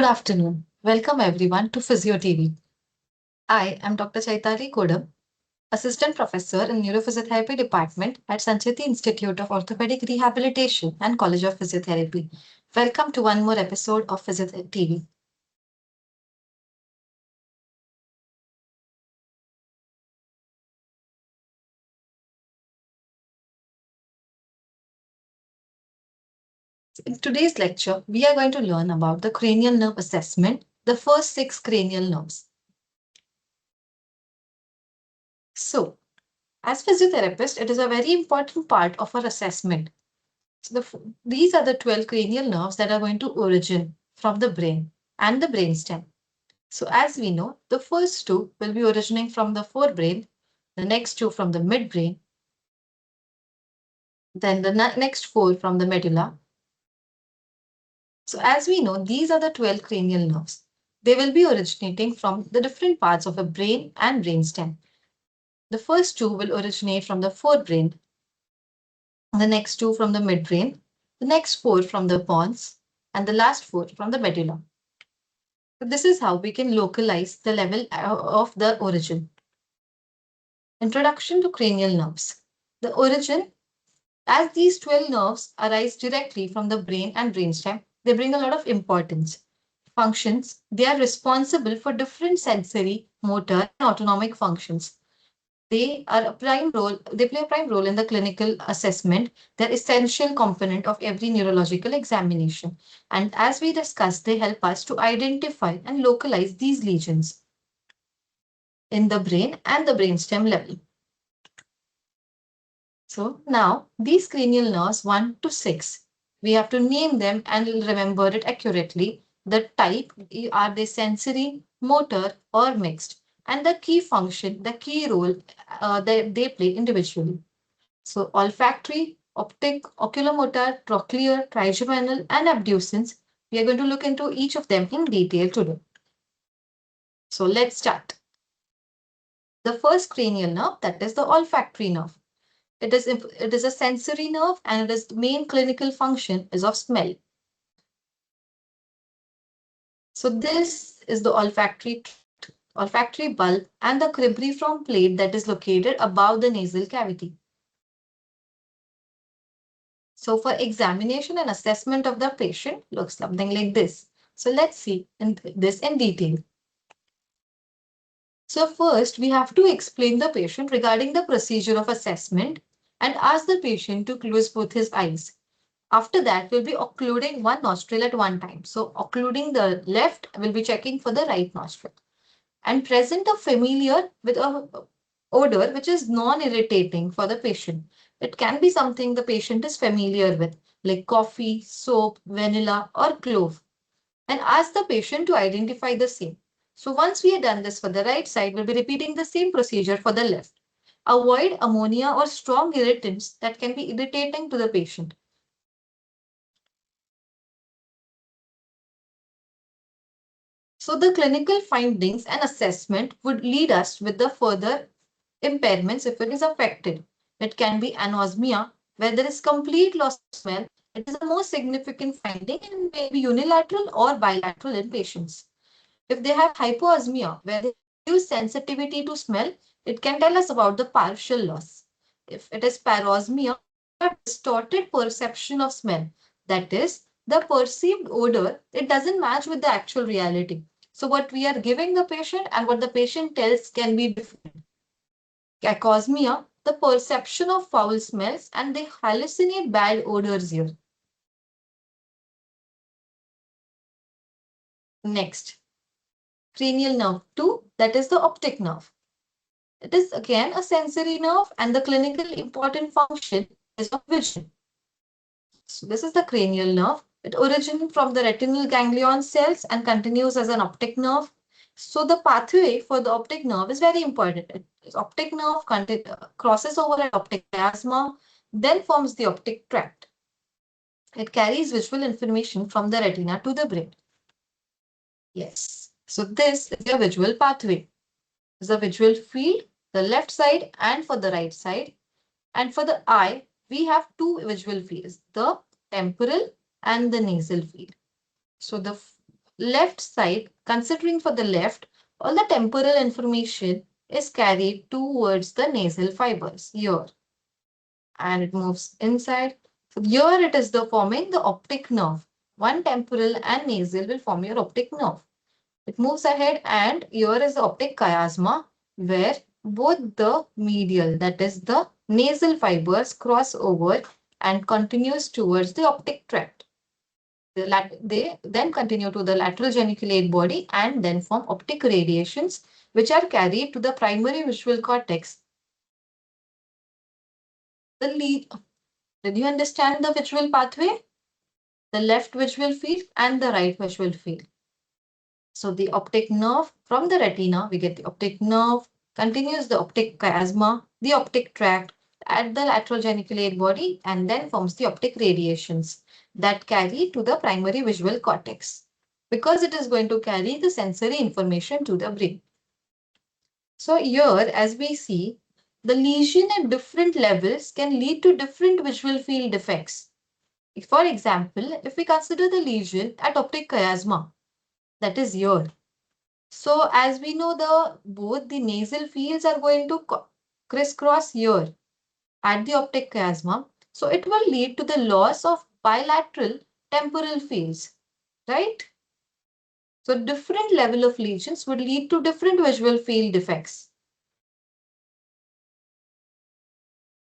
afternoon. Welcome everyone to PhysioTV. I am Dr. Chaitali Kodam, Assistant Professor in Neurophysiotherapy Department at Sancheti Institute of Orthopaedic Rehabilitation and College of Physiotherapy. Welcome to one more episode of PhysioTV. In today's lecture, we are going to learn about the cranial nerve assessment, the first 6 cranial nerves. So, as physiotherapists, it is a very important part of our assessment. These are the 12 cranial nerves that are going to origin from the brain and the brainstem. So as we know, the first two will be originating from the forebrain, the next two from the midbrain, then the next four from the medulla. So as we know, these are the 12 cranial nerves. They will be originating from the different parts of the brain and brainstem. The first two will originate from the forebrain, the next two from the midbrain, the next four from the pons, and the last four from the medulla. So this is how we can localize the level of the origin. Introduction to cranial nerves. The origin, as these 12 nerves arise directly from the brain and brainstem, they bring a lot of importance. Functions, they are responsible for different sensory, motor, and autonomic functions. They play a prime role in the clinical assessment. They're essential component of every neurological examination. And as we discussed, they help us to identify and localize these lesions in the brain and the brainstem level. So now these cranial nerves 1 to 6, we have to name them and remember it accurately. The type, are they sensory, motor or mixed? And the key function, the key role that they play individually. So olfactory, optic, oculomotor, trochlear, trigeminal and abducens. We are going to look into each of them in detail today. So let's start. The first cranial nerve, that is the olfactory nerve. It is a sensory nerve and its main clinical function is of smell. So this is the olfactory bulb and the cribriform plate that is located above the nasal cavity. So for examination and assessment of the patient looks something like this. So let's see this in detail. So first we have to explain the patient regarding the procedure of assessment and ask the patient to close both his eyes. After that, we'll be occluding one nostril at one time. So occluding the left, we'll be checking for the right nostril. And present a familiar with a odor which is non-irritating for the patient. It can be something the patient is familiar with, like coffee, soap, vanilla, or clove. And ask the patient to identify the same. So once we have done this for the right side, we'll be repeating the same procedure for the left. Avoid ammonia or strong irritants that can be irritating to the patient. So the clinical findings and assessment would lead us with the further impairments if it is affected. It can be anosmia, where there is complete loss of smell. It is the most significant finding and may be unilateral or bilateral in patients. If they have hypoosmia, where they reduce sensitivity to smell, it can tell us about the partial loss. If it is parosmia, a distorted perception of smell, that is, the perceived odor, it doesn't match with the actual reality. So what we are giving the patient and what the patient tells can be different. Cacosmia, the perception of foul smells and they hallucinate bad odors here. Next, cranial nerve 2, that is the optic nerve. It is again a sensory nerve and the clinical important function is of vision. So this is the cranial nerve. It originates from the retinal ganglion cells and continues as an optic nerve. So the pathway for the optic nerve is very important. Optic nerve crosses over at optic chiasma, then forms the optic tract. It carries visual information from the retina to the brain. Yes. So this is your visual pathway. This is a visual field, the left side and for the right side. And for the eye, we have two visual fields, the temporal and the nasal field. So the left side, considering for the left, all the temporal information is carried towards the nasal fibers here, and it moves inside. So here it is the forming the optic nerve. One temporal and nasal will form your optic nerve. It moves ahead, and here is the optic chiasma, where both the medial, that is the nasal fibers, cross over and continues towards the optic tract. They then continue to the lateral geniculate body and then form optic radiations, which are carried to the primary visual cortex. The lead, did you understand the visual pathway? The left visual field and the right visual field. So the optic nerve from the retina, we get the optic nerve, continues the optic chiasma, the optic tract at the lateral geniculate body, and then forms the optic radiations that carry to the primary visual cortex, because it is going to carry the sensory information to the brain. So here, as we see, the lesion at different levels can lead to different visual field defects. For example, if we consider the lesion at optic chiasma, that is here. So as we know, both the nasal fields are going to crisscross here at the optic chiasma. So it will lead to the loss of bilateral temporal fields, right? So different level of lesions would lead to different visual field defects.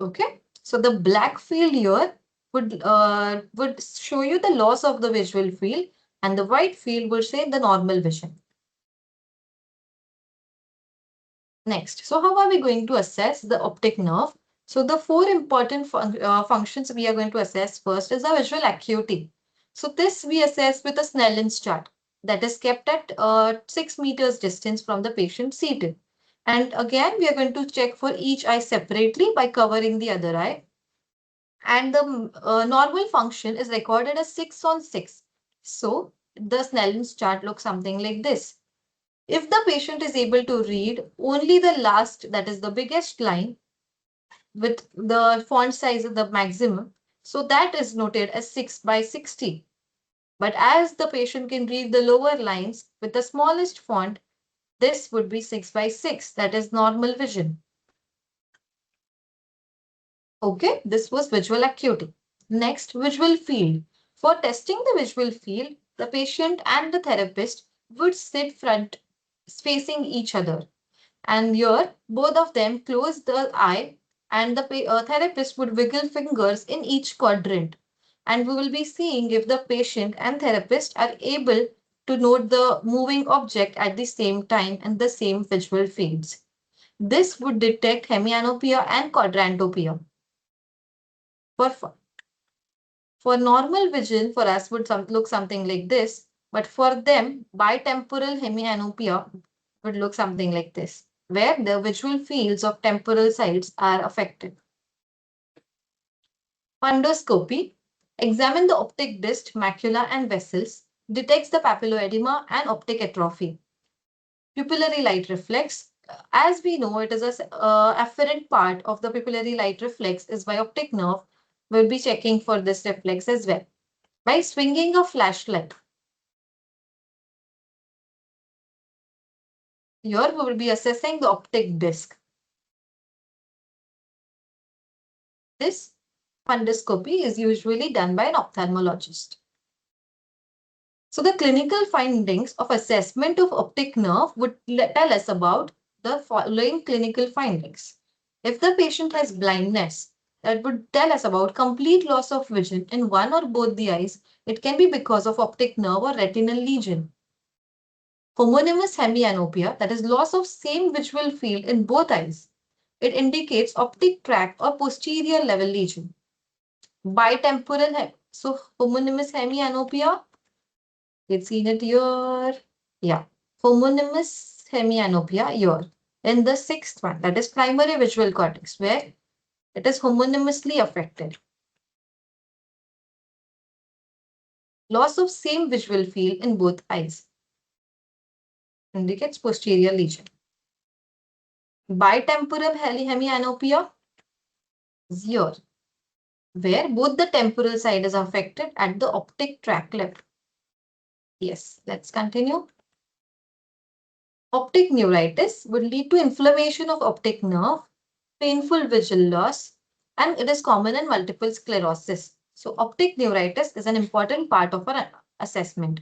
Okay, so the black field here would show you the loss of the visual field, and the white field would say the normal vision. Next, so how are we going to assess the optic nerve? So the four important functions we are going to assess first is the visual acuity. So this we assess with a Snellen's chart that is kept at 6 meters distance from the patient seated. And again, we are going to check for each eye separately by covering the other eye. And the normal function is recorded as 6 on 6. So the Snellen's chart looks something like this. If the patient is able to read only the last, that is the biggest line with the font size of the maximum, so that is noted as 6 by 60. But as the patient can read the lower lines with the smallest font, this would be 6 by 6, that is normal vision. Okay, this was visual acuity. Next, visual field. For testing the visual field, the patient and the therapist would sit front facing each other. And here, both of them close the eye, and the therapist would wiggle fingers in each quadrant. And we will be seeing if the patient and therapist are able to note the moving object at the same time and the same visual fields. This would detect hemianopia and quadrantopia. For normal vision, for us would look something like this, but for them, bitemporal hemianopia would look something like this, where the visual fields of temporal sides are affected. Fundoscopy. Examine the optic disc, macula, and vessels. Detects the papilloedema and optic atrophy. Pupillary light reflex. As we know, it is a afferent part of the pupillary light reflex is by optic nerve. We'll be checking for this reflex as well. By swinging a flashlight. Here we will be assessing the optic disc. This fundoscopy is usually done by an ophthalmologist. So the clinical findings of assessment of optic nerve would tell us about the following clinical findings. If the patient has blindness, that would tell us about complete loss of vision in one or both the eyes. It can be because of optic nerve or retinal lesion. Homonymous hemianopia, that is loss of same visual field in both eyes. It indicates optic tract or posterior level lesion. Bitemporal, so homonymous hemianopia, it's seen it here. Yeah, homonymous hemianopia here. In the sixth one, that is primary visual cortex, where it is homonymously affected. Loss of same visual field in both eyes indicates posterior lesion. Bitemporal hemianopia is here, where both the temporal side is affected at the optic tract level. Yes, let's continue. Optic neuritis would lead to inflammation of optic nerve, painful visual loss, and it is common in multiple sclerosis. So optic neuritis is an important part of our assessment.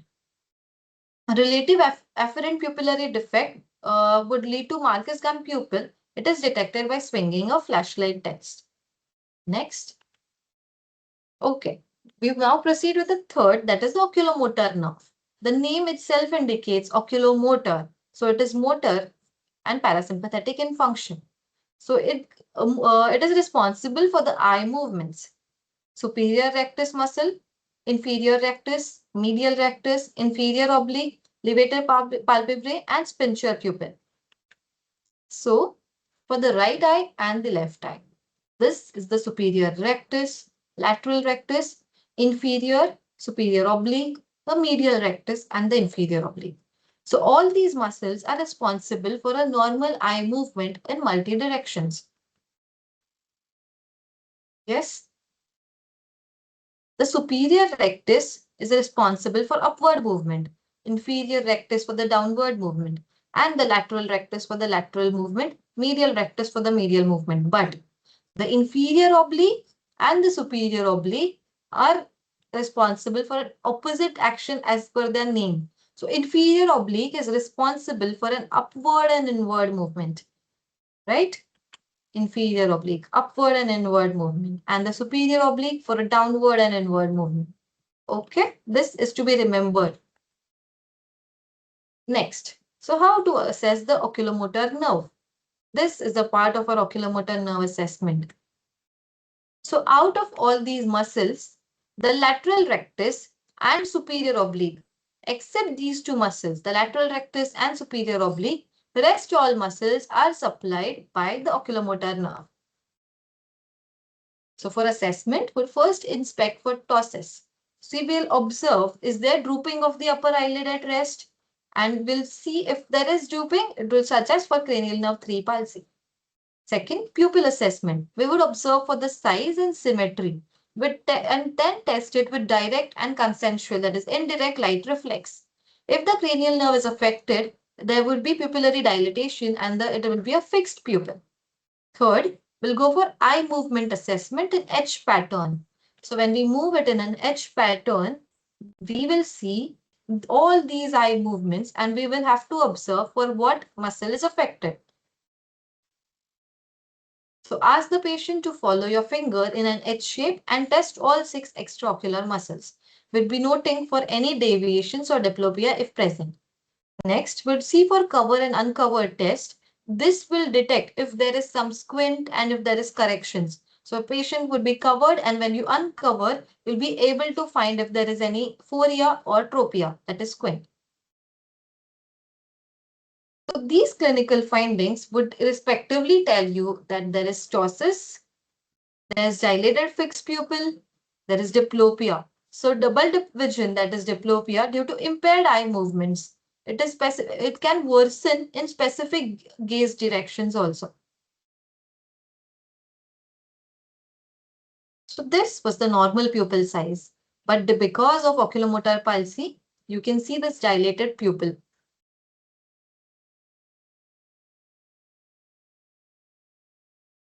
A relative afferent pupillary defect would lead to Marcus gum pupil. It is detected by swinging a flashlight test. Next. Okay. We now proceed with the third, that is the oculomotor nerve. The name itself indicates oculomotor. So it is motor and parasympathetic in function. So it is responsible for the eye movements. Superior rectus muscle, inferior rectus, medial rectus, inferior oblique, levator palpebrae, and sphincter pupil. So for the right eye and the left eye, this is the superior rectus, lateral rectus, inferior, superior oblique, the medial rectus, and the inferior oblique. So all these muscles are responsible for a normal eye movement in multi directions. Yes. The superior rectus is responsible for upward movement, inferior rectus for the downward movement, and the lateral rectus for the lateral movement, medial rectus for the medial movement. But the inferior oblique and the superior oblique are responsible for opposite action as per their name. So inferior oblique is responsible for an upward and inward movement, right? Inferior oblique, upward and inward movement, and the superior oblique for a downward and inward movement. Okay, this is to be remembered. Next, so how to assess the oculomotor nerve? This is a part of our oculomotor nerve assessment. So out of all these muscles, the lateral rectus and superior oblique, except these two muscles, the lateral rectus and superior oblique, the rest all muscles are supplied by the oculomotor nerve. So for assessment, we'll first inspect for ptosis. So we will observe, is there drooping of the upper eyelid at rest? And we'll see if there is drooping, it will suggest for cranial nerve 3 palsy. Second, pupil assessment. We would observe for the size and symmetry and then test it with direct and consensual, that is indirect light reflex. If the cranial nerve is affected, there would be pupillary dilatation and it will be a fixed pupil. Third, we'll go for eye movement assessment in H pattern. So when we move it in an H pattern, we will see all these eye movements and we will have to observe for what muscle is affected. So ask the patient to follow your finger in an H shape and test all 6 extraocular muscles. We'll be noting for any deviations or diplopia if present. Next, we'll see for cover and uncovered test. This will detect if there is some squint and if there is corrections. So a patient would be covered, and when you uncover, you'll be able to find if there is any phoria or tropia, that is squint. So these clinical findings would respectively tell you that there is ptosis, there is dilated fixed pupil, there is diplopia. So double dip vision, that is diplopia, due to impaired eye movements. It can worsen in specific gaze directions also. So this was the normal pupil size, but because of oculomotor palsy, you can see this dilated pupil.